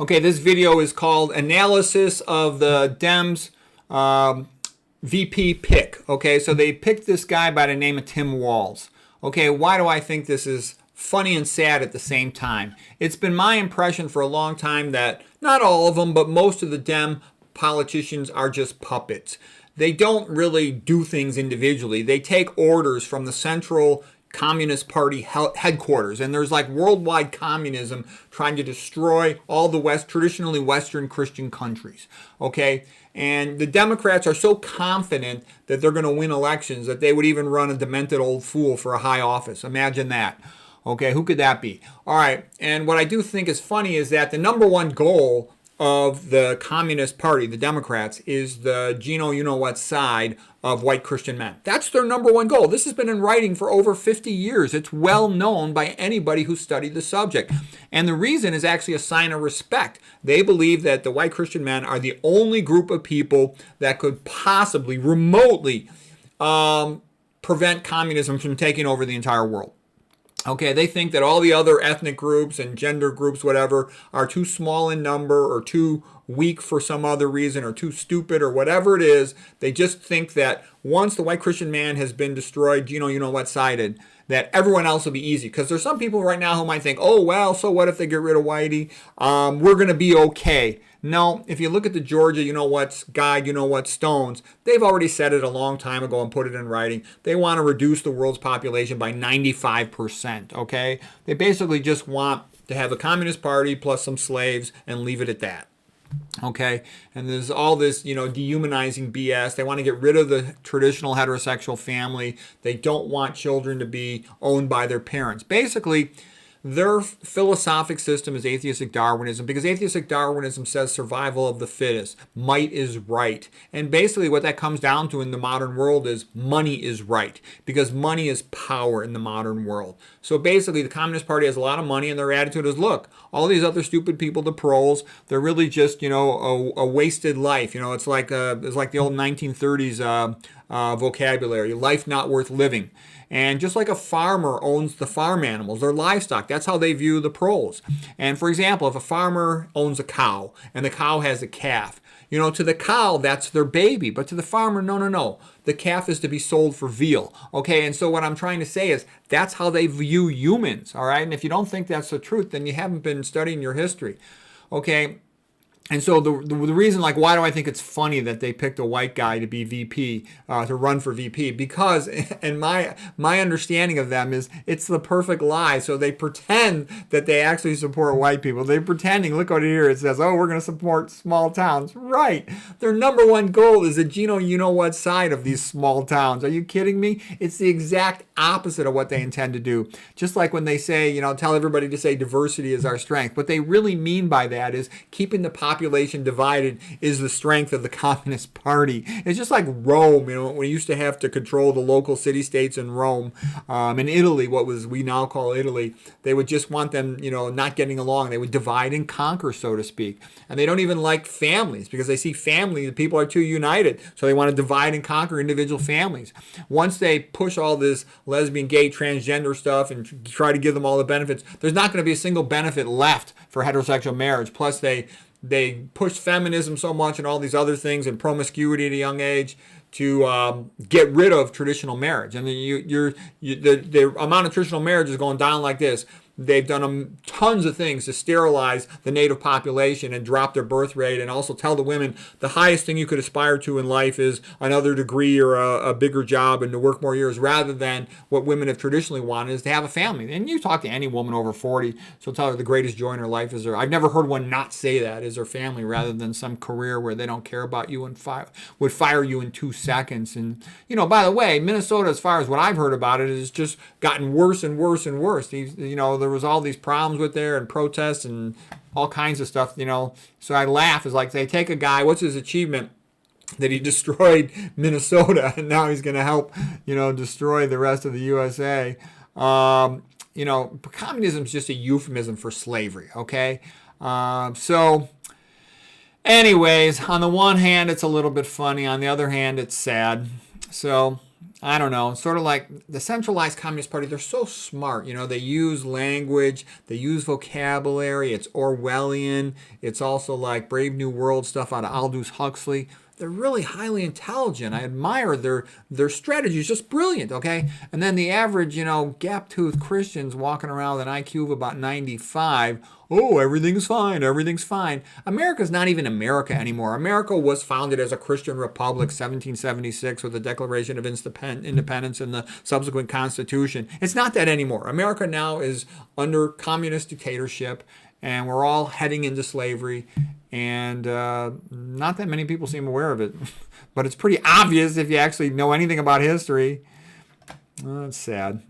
Okay, this video is called Analysis of the Dems VP pick. Okay, so they picked this guy by the name of Tim Walz. Okay, why do I think this is funny and sad at the same time? It's been my impression for a long time that not all of them, but most of the Dem politicians are just puppets. They don't really do things individually. They take orders from the central Communist Party headquarters, and there's like worldwide communism trying to destroy all the traditionally Western Christian countries. Okay, and the Democrats are so confident that they're going to win elections that they would even run a demented old fool for a high office. Imagine that. Okay, who could that be? All right, and what I do think is funny is that the number one goal of the Communist Party, the Democrats, is the you-know-what side of white Christian men. That's their number one goal. This has been in writing for over 50 years. It's well known by anybody who studied the subject. And the reason is actually a sign of respect. They believe that the white Christian men are the only group of people that could possibly, remotely, prevent communism from taking over the entire world. Okay, they think that all the other ethnic groups and gender groups, whatever, are too small in number or too weak for some other reason or too stupid or whatever it is. They just think that once the white Christian man has been destroyed, you-know-what sided, that everyone else will be easy. Because there's some people right now who might think, oh, well, so what if they get rid of Whitey? We're going to be okay. No, if you look at the Georgia you-know-what's guide, you-know-what stones, they've already said it a long time ago and put it in writing. They want to reduce the world's population by 95%, okay? They basically just want to have a Communist Party plus some slaves and leave it at that. Okay, and there's all this, dehumanizing BS. They want to get rid of the traditional heterosexual family. They don't want children to be owned by their parents. Basically, their philosophic system is atheistic Darwinism because atheistic Darwinism says survival of the fittest, might is right. And basically what that comes down to in the modern world is money is right because money is power in the modern world. So basically the Communist Party has a lot of money and their attitude is, look, all these other stupid people, the proles, they're really just, a wasted life. It's like the old 1930s vocabulary, life not worth living. And just like a farmer owns the farm animals, their livestock, that's how they view the proles. And for example, if a farmer owns a cow and the cow has a calf, to the cow, that's their baby. But to the farmer, no. The calf is to be sold for veal. Okay, and so what I'm trying to say is that's how they view humans. All right, and if you don't think that's the truth, then you haven't been studying your history. Okay. And so the reason, why do I think it's funny that they picked a white guy to be VP, to run for VP? Because, and my understanding of them is it's the perfect lie. So they pretend that they actually support white people. They're pretending, look over here, it says, oh, we're going to support small towns. Right. Their number one goal is the you-know-what side of these small towns. Are you kidding me? It's the exact opposite of what they intend to do. Just like when they say, tell everybody to say diversity is our strength. What they really mean by that is keeping the population divided is the strength of the Communist Party. It's just like Rome, when we used to have to control the local city-states in Rome. In Italy, what we now call Italy, they would just want them, not getting along. They would divide and conquer, so to speak. And they don't even like families because they see family, the people are too united. So they want to divide and conquer individual families. Once they push all this lesbian, gay, transgender stuff and try to give them all the benefits, there's not going to be a single benefit left for heterosexual marriage. Plus, they push feminism so much and all these other things and promiscuity at a young age to get rid of traditional marriage. And the amount of traditional marriage is going down like this. They've done tons of things to sterilize the native population and drop their birth rate and also tell the women the highest thing you could aspire to in life is another degree or a bigger job and to work more years rather than what women have traditionally wanted is to have a family. And you talk to any woman over 40, she'll tell her the greatest joy in her life is her, I've never heard one not say that, is her family rather than some career where they don't care about you and would fire you in 2 seconds. And, by the way, Minnesota, as far as what I've heard about it, has just gotten worse and worse and worse. There was all these problems with there and protests and all kinds of stuff, So I laugh. It's like they take a guy, what's his achievement? That he destroyed Minnesota and now he's going to help, destroy the rest of the USA. Communism is just a euphemism for slavery, okay? So anyways, on the one hand, it's a little bit funny. On the other hand, it's sad. So I don't know, sort of like the centralized Communist Party. They're so smart. They use language, they use vocabulary. It's Orwellian. It's also like Brave New World stuff out of Aldous Huxley. They're really highly intelligent. I admire their strategy is just brilliant, okay? And then the average, gap-toothed Christians walking around with an IQ of about 95. Oh, everything's fine. Everything's fine. America's not even America anymore. America was founded as a Christian republic, 1776, with the Declaration of Independence and the subsequent Constitution. It's not that anymore. America now is under communist dictatorship, and we're all heading into slavery. And not that many people seem aware of it. But it's pretty obvious if you actually know anything about history. It's sad.